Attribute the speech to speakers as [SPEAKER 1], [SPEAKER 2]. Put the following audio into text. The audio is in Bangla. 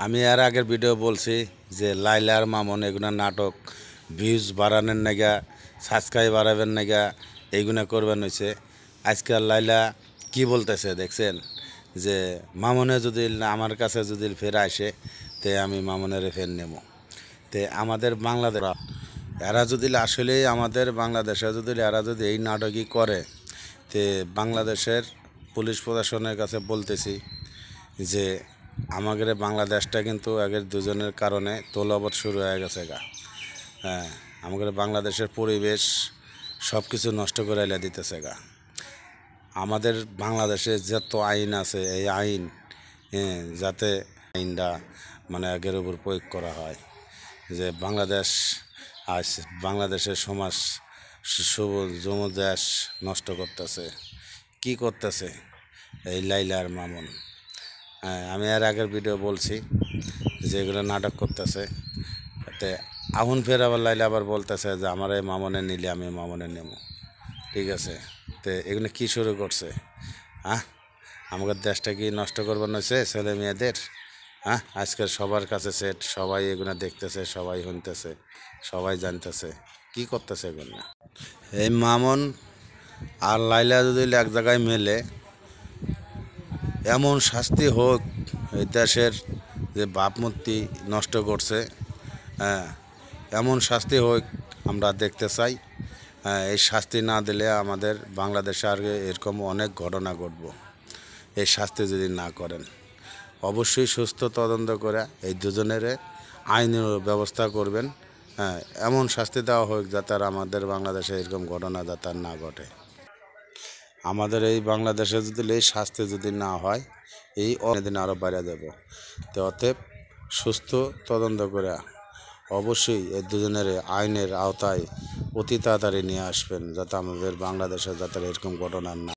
[SPEAKER 1] আমি এর আগের ভিডিও বলছি যে লাইলা আর মামুন এগুলো নাটক ভিউজ বাড়ানোর নাগা সাবস্ক্রাইব বাড়াবেন নাগা এইগুলো করবেন হয়েছে। আজকাল লাইলা কি বলতেছে দেখছেন যে মামুনে যদি আমার কাছে যদি ফের আসে তে আমি মামুনের ফের নেব। তে আমাদের বাংলাদেশ এরা যদি আসলেই আমাদের বাংলাদেশে যদি এরা যদি এই নাটকই করে তে বাংলাদেশের পুলিশ প্রশাসনের কাছে বলতেছি যে আমাদের বাংলাদেশটা কিন্তু আগের দুজনের কারণে তোলবৎ শুরু হয়ে গেছে গা। হ্যাঁ, আমাদের বাংলাদেশের পরিবেশ সব কিছু নষ্ট করে এলে দিতেছে গা। আমাদের বাংলাদেশে যত আইন আছে এই আইন যাতে আইনটা মানে আগের উপর প্রয়োগ করা হয় যে বাংলাদেশ আজ বাংলাদেশের সমাজ দেশ নষ্ট করতেছে। কি করতেছে এই লাইলা আর মামুন? হ্যাঁ, আমি এর আগের ভিডিও বলছি যে এগুলো নাটক করতেছে। তে আহুন ফের আবার লাইলা আবার বলতেছে যে আমার এই মামুনে নিলে আমি মামুনে নেব। ঠিক আছে, তো এগুলো কি শুরু করছে? হ্যাঁ, আমাদের দেশটা কি নষ্ট করবার হয়েছে ছেলে মেয়েদের? হ্যাঁ, আজকের সবার কাছে সেট, সবাই এগুলো দেখতেছে, সবাই শুনতেছে, সবাই জানতেছে কি করতেছে এগুলো। এই মামুন আর লাইলা যদি এক জায়গায় মেলে এমন শাস্তি হোক এই দেশের যে ভাবমূর্তি নষ্ট করছে। হ্যাঁ, এমন শাস্তি হোক আমরা দেখতে চাই। এই শাস্তি না দিলে আমাদের বাংলাদেশে আর এরকম অনেক ঘটনা ঘটব। এই শাস্তি যদি না করেন অবশ্যই সুস্থ তদন্ত করে এই দুজনের আইনের ব্যবস্থা করবেন। হ্যাঁ, এমন শাস্তি দেওয়া হোক যাতে আর আমাদের বাংলাদেশে এরকম ঘটনা যাতে আর না ঘটে। আমাদের এই বাংলাদেশে যদি এই শাস্তি যদি না হয় এই দিন আরও বাইরে যাব। তো অতএব সুস্থ তদন্ত করে অবশ্যই এই দুজনের আইনের আওতায় অতি তাড়াতাড়ি নিয়ে আসবেন যাতে আমাদের বাংলাদেশে যাতে এরকম ঘটনা না